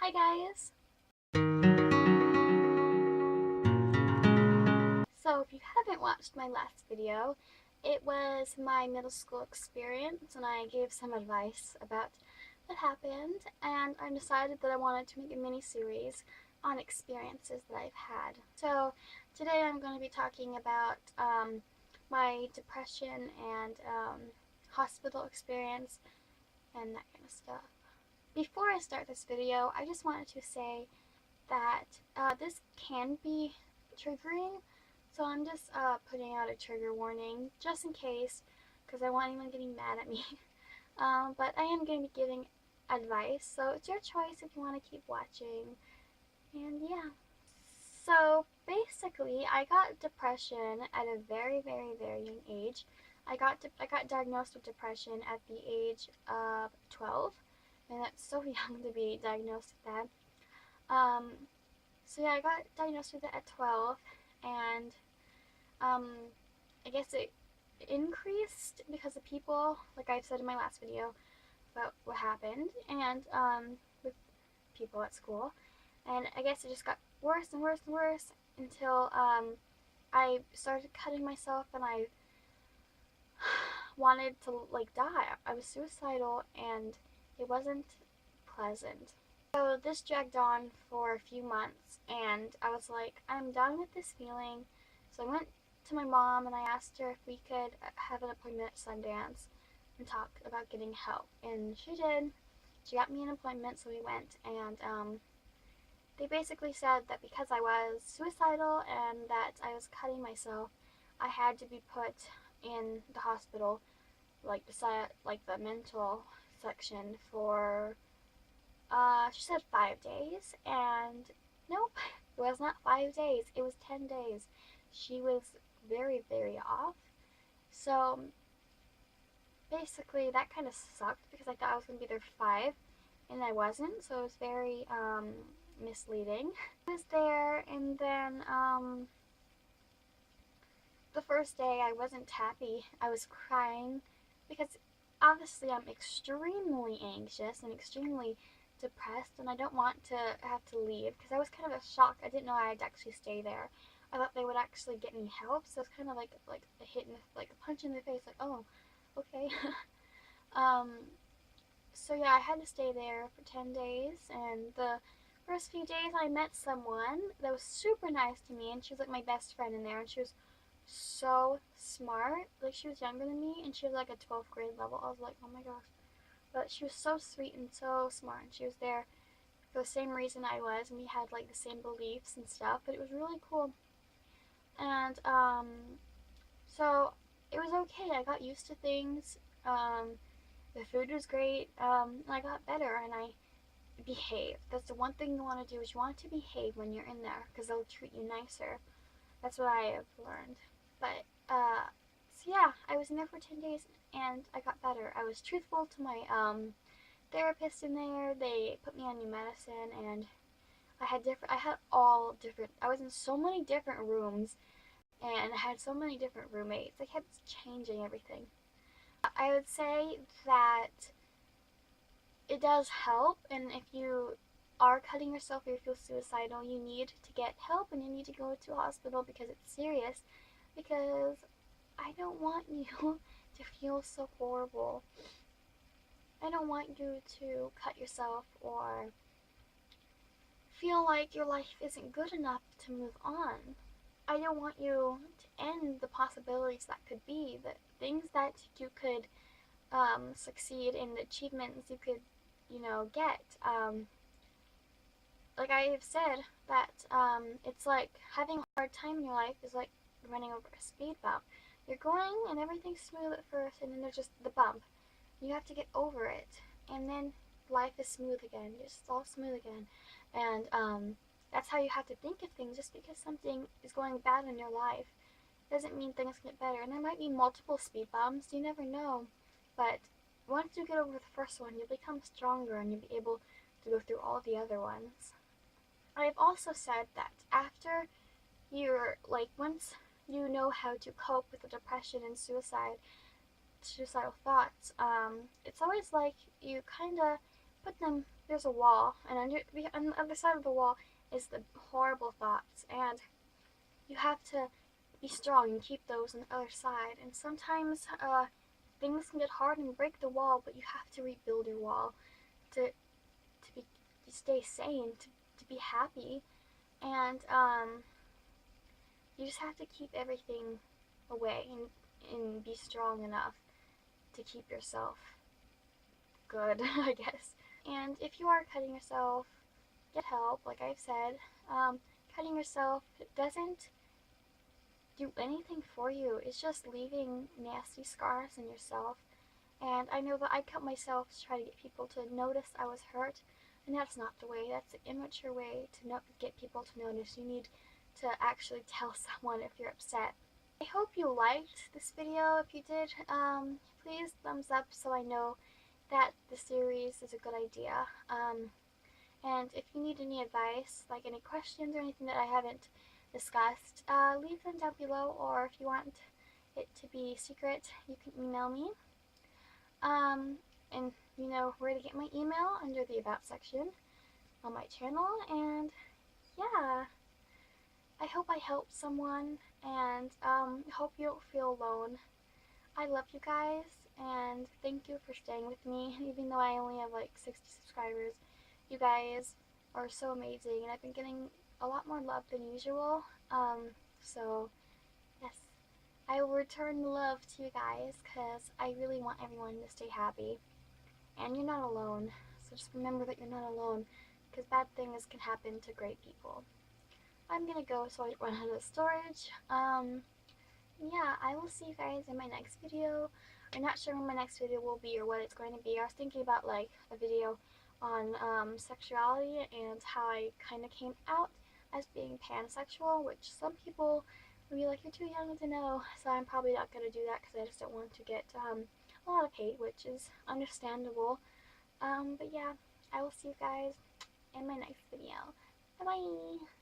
Hi guys! So if you haven't watched my last video, it was my middle school experience and I gave some advice about what happened, and I decided that I wanted to make a mini-series on experiences that I've had. So today I'm going to be talking about my depression and hospital experience and that kind of stuff. Before I start this video, I just wanted to say that this can be triggering, so I'm just putting out a trigger warning just in case, because I want anyone getting mad at me. But I am going to be giving advice, so it's your choice if you want to keep watching. And yeah. So basically, I got depression at a very, very, very young age. I got diagnosed with depression at the age of 12, and that's so young to be diagnosed with that. Um, so yeah, I got diagnosed with it at 12, and um, I guess it increased because of people, like I said in my last video about what happened, and with people at school, and I guess it just got worse and worse and worse until I started cutting myself, and I wanted to like die. I was suicidal, and it wasn't pleasant. So this dragged on for a few months, and I was like, I'm done with this feeling. So I went to my mom and I asked her if we could have an appointment at Sundance and talk about getting help. And she did. She got me an appointment, so we went, and they basically said that because I was suicidal and that I was cutting myself, I had to be put in the hospital, like the mental section for she said 5 days, and nope, it was not 5 days, it was 10 days. She was very, very off. So basically, that kind of sucked because I thought I was going to be there for 5, and I wasn't, so it was very misleading. I was there, and then the first day I wasn't happy. I was crying because obviously I'm extremely anxious and extremely depressed, and I don't want to have to leave because I was kind of a shock. I didn't know I'd actually stay there. I thought they would actually get me help, so it's kind of like a hit in the, like a punch in the face, like, oh, okay. um so yeah, I had to stay there for 10 days, and the first few days I met someone that was super nice to me, and she was like my best friend in there, and she was so smart. Like, she was younger than me, and she was like a 12th grade level. I was like, oh my gosh. But she was so sweet and so smart, and she was there for the same reason I was, and we had like the same beliefs and stuff, but it was really cool. And so it was okay. I got used to things. The food was great. And I got better, and I behaved. That's the one thing you want to do, is you want to behave when you're in there, because they'll treat you nicer. That's what I have learned. But so yeah, I was in there for 10 days, and I got better. I was truthful to my therapist in there. They put me on new medicine, and I had all different, I was in so many different rooms, and I had so many different roommates. I kept changing everything. I would say that it does help, and if you are cutting yourself or you feel suicidal, you need to get help, and you need to go to a hospital because it's serious, because I don't want you to feel so horrible. I don't want you to cut yourself or feel like your life isn't good enough to move on. I don't want you to end the possibilities that could be, the things that you could succeed in, the achievements you could, get. Like I have said, that it's like having a hard time in your life is like running over a speed bump. You're going and everything's smooth at first, and then there's just the bump. You have to get over it, and then life is smooth again. It's all smooth again, and that's how you have to think of things. Just because something is going bad in your life doesn't mean things get better. And there might be multiple speed bumps. You never know, but once you get over the first one, you'll become stronger, and you'll be able to go through all the other ones. I've also said that after you're like, once you know how to cope with the depression and suicidal thoughts, it's always like you kind of put them there's a wall, and on the other side of the wall is the horrible thoughts, and you have to be strong and keep those on the other side. And sometimes things can get hard and break the wall, but you have to rebuild your wall to stay sane, to be happy, and you just have to keep everything away and be strong enough to keep yourself good, I guess. And if you are cutting yourself, get help, like I've said. Cutting yourself doesn't do anything for you. It's just leaving nasty scars in yourself. And I know that I cut myself to try to get people to notice I was hurt, and that's not the way. That's an immature way to get people to notice. You need to actually tell someone if you're upset. I hope you liked this video. If you did, please thumbs up so I know that the series is a good idea. And if you need any advice, like any questions or anything that I haven't discussed, leave them down below, or if you want it to be secret, you can email me. And you know where to get my email under the About section on my channel. And yeah, I hope I helped someone, and hope you don't feel alone. I love you guys, and thank you for staying with me, even though I only have like 60 subscribers. You guys are so amazing, and I've been getting a lot more love than usual. So yes, I will return the love to you guys, because I really want everyone to stay happy. And you're not alone, so just remember that you're not alone, because bad things can happen to great people. I'm gonna go so I don't run out of storage. Yeah, I will see you guys in my next video. I'm not sure when my next video will be or what it's going to be. I was thinking about like a video on sexuality and how I kind of came out as being pansexual, which some people will be like, you're too young to know. So I'm probably not going to do that because I just don't want to get a lot of hate, which is understandable. But yeah, I will see you guys in my next video. Bye bye!